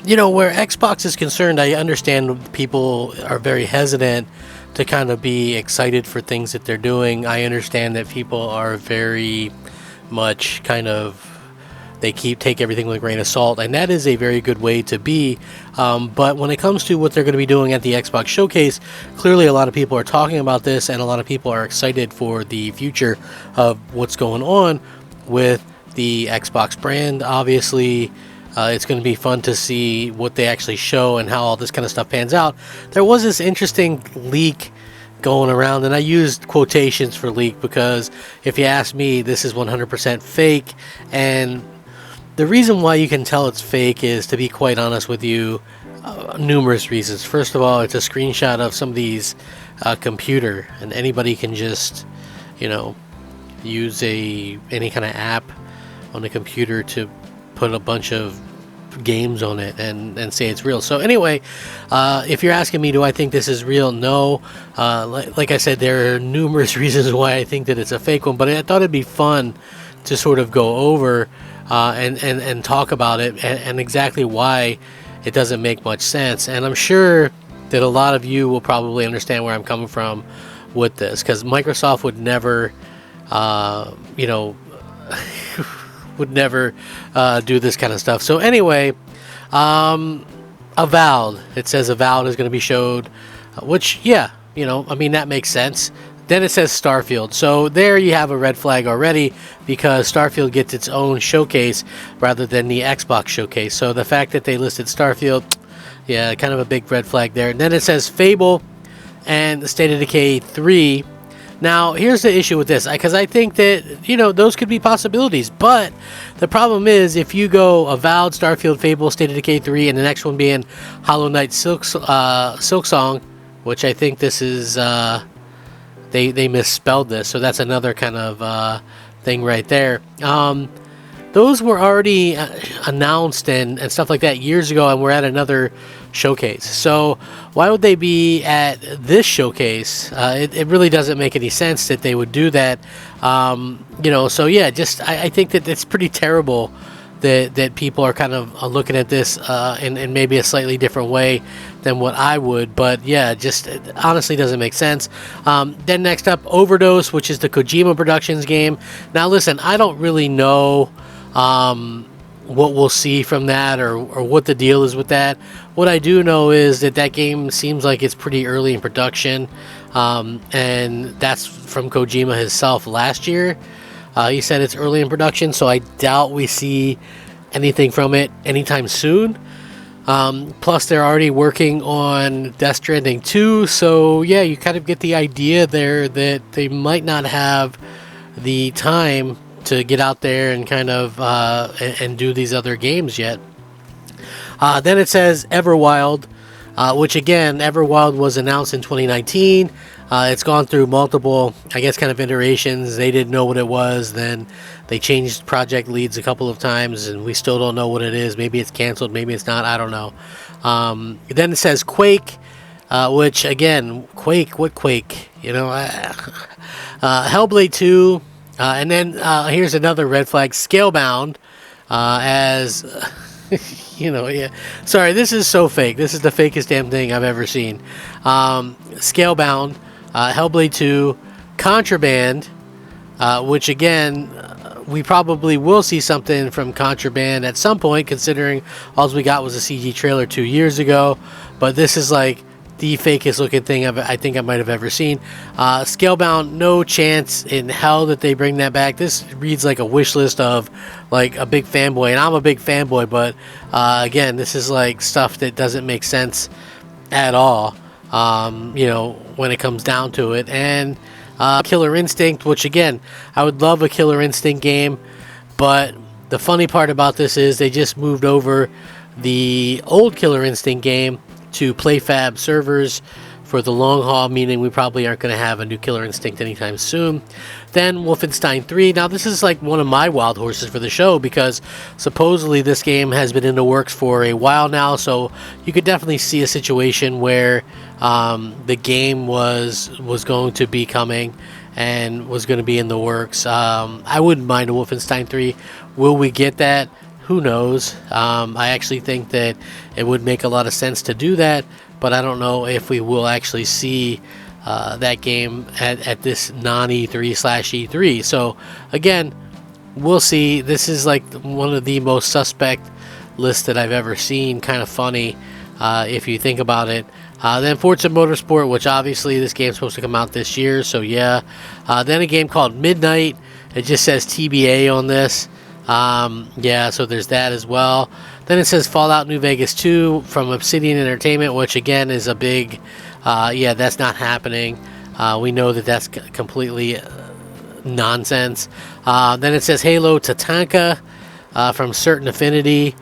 Where Xbox is concerned, I understand people are very hesitant to kind of be excited for things that they're doing. I understand that people are very much kind of, they take everything with a grain of salt, and that is a very good way to be. But when it comes to what they're going to be doing at the Xbox Showcase, clearly a lot of people are talking about this, and a lot of people are excited for the future of what's going on with the Xbox brand. Obviously, it's going to be fun to see what they actually show and how all this kind of stuff pans out. There was this interesting leak going around, and I used quotations for leak because if you ask me, this is 100% fake. And the reason why you can tell it's fake is, to be quite honest with you, numerous reasons. First of all, it's a screenshot of somebody's computer, and anybody can just, use any kind of app on the computer to put a bunch of games on it and say it's real. So anyway, if you're asking me, do I think this is real? No. Like I said, there are numerous reasons why I think that it's a fake one, but I thought it'd be fun to sort of go over and talk about it and exactly why it doesn't make much sense. And I'm sure that a lot of you will probably understand where I'm coming from with this, because Microsoft would never would never do this kind of stuff. So anyway, Avowed. It says Avowed is going to be showed, which, that makes sense. Then it says Starfield. So there you have a red flag already, because Starfield gets its own showcase rather than the Xbox showcase. So the fact that they listed Starfield, kind of a big red flag there. And then it says Fable and State of Decay 3. Now, here's the issue with this, because I think that, those could be possibilities. But the problem is, if you go Avowed, Starfield, Fable, State of Decay 3, and the next one being Hollow Knight Silksong, which I think this is, they misspelled this, so that's another kind of thing right there. Those were already announced and stuff like that years ago, and we're at another showcase. So why would they be at this showcase? It really doesn't make any sense that they would do that. So yeah, I think that it's pretty terrible that people are kind of looking at this in maybe a slightly different way than what I would. But yeah, it honestly doesn't make sense. Then next up, Overdose, which is the Kojima Productions game. Now listen, I don't really know what we'll see from that or what the deal is with that. What I do know is that game seems like it's pretty early in production, and that's from Kojima himself last year. He said it's early in production, so I doubt we see anything from it anytime soon. Plus, they're already working on Death Stranding 2, so yeah, you kind of get the idea there that they might not have the time to get out there and kind of and do these other games yet. Then it says Everwild, which again, Everwild was announced in 2019. It's gone through multiple, kind of iterations. They didn't know what it was. Then they changed project leads a couple of times, and we still don't know what it is. Maybe it's canceled, maybe it's not. I don't know. Then it says Quake, which again, what Quake? Hellblade 2. And then here's another red flag, Scalebound, as, Sorry, this is so fake. This is the fakest damn thing I've ever seen. Scalebound, Hellblade 2, Contraband, which again, we probably will see something from Contraband at some point, considering all we got was a CG trailer 2 years ago. But this is like the fakest looking thing I think I might have ever seen. Scalebound, no chance in hell that they bring that back. This reads like a wish list of like a big fanboy, and I'm a big fanboy, but again, this is like stuff that doesn't make sense at all, when it comes down to it. And Killer Instinct, which again, I would love a Killer Instinct game, but the funny part about this is they just moved over the old Killer Instinct game to PlayFab servers for the long haul, meaning we probably aren't going to have a new Killer Instinct anytime soon. Then Wolfenstein 3. Now this is like one of my wild horses for the show, because supposedly this game has been in the works for a while now, so you could definitely see a situation where the game was going to be coming and was going to be in the works. I wouldn't mind a Wolfenstein 3. Will we get that? who knows? I actually think that it would make a lot of sense to do that, but I don't know if we will actually see that game at this non-E3/E3. So again, we'll see. This is like one of the most suspect lists that I've ever seen. Kind of funny if you think about it. Then Forza Motorsport, which obviously this game's supposed to come out this year, so yeah. Then a game called Midnight. It just says TBA on this. Yeah, so there's that as well. Then it says Fallout New Vegas 2 from Obsidian Entertainment, which again is a big, yeah, that's not happening. We know that that's completely nonsense. Then it says Halo Tatanka from Certain Affinity,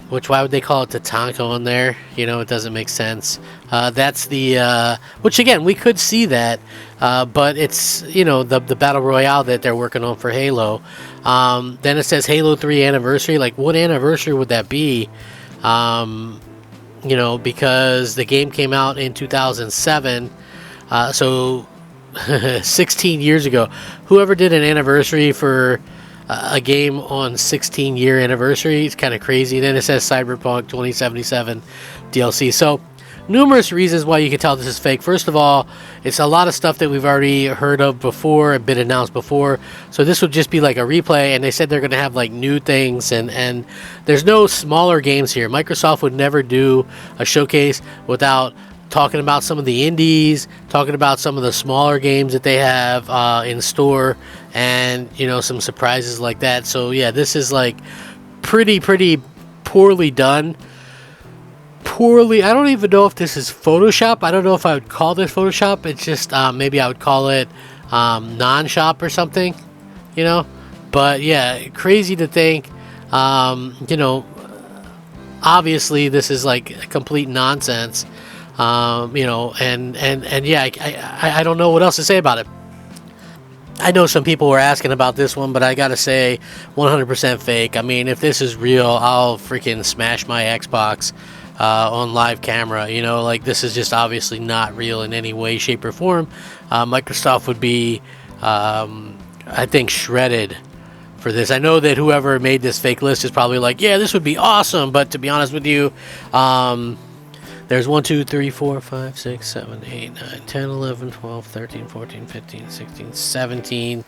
which why would they call it Tatanka on there? You know, it doesn't make sense. That's the, which again, we could see that, but it's, you know, the Battle Royale that they're working on for Halo. Then it says Halo 3 Anniversary. Like, what anniversary would that be? You know, because the game came out in 2007, so 16 years ago. Whoever did an anniversary for a game on 16-year anniversary, it's kind of crazy. Then it says Cyberpunk 2077 DLC. So numerous reasons why you can tell this is fake. First of all, it's a lot of stuff that we've already heard of before and been announced before. So this would just be like a replay, and they said they're going to have like new things, and there's no smaller games here. Microsoft would never do a showcase without talking about some of the indies, talking about some of the smaller games that they have in store, and, you know, some surprises like that. So yeah, this is like pretty poorly done. I don't even know if this is Photoshop. I don't know if I would call this Photoshop. It's just maybe I would call it non-shop or something, you know. But yeah, crazy to think. You know, obviously this is like complete nonsense. You know, and yeah, I don't know what else to say about it. I know some people were asking about this one, but I gotta say 100% fake. I mean, if this is real, I'll freaking smash my Xbox on live camera. You know, like, this is just obviously not real in any way, shape, or form. Microsoft would be, I think, shredded for this. I know that whoever made this fake list is probably like, yeah, this would be awesome, but to be honest with you, there's 1, 2, 3, 4, 5, 6, 7, 8, 9, 10, 11, 12, 13, 14, 15, 16, 17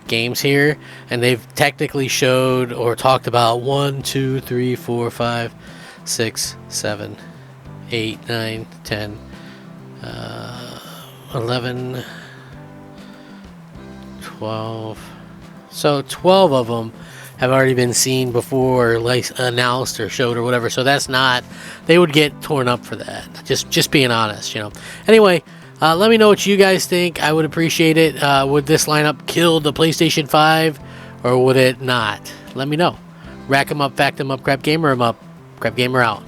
games here, and they've technically showed or talked about 1, 2, 3, 4, 5, 6, 7, 8, 9, 10, 11, 12. So 12 of them have already been seen before, or like announced or showed or whatever. So that's not, they would get torn up for that. Just being honest, you know. Anyway, let me know what you guys think. I would appreciate it. Would this lineup kill the PlayStation 5, or would it not? Let me know. Rack 'em up, fact 'em up, crap gamer 'em up. Crap gamer out.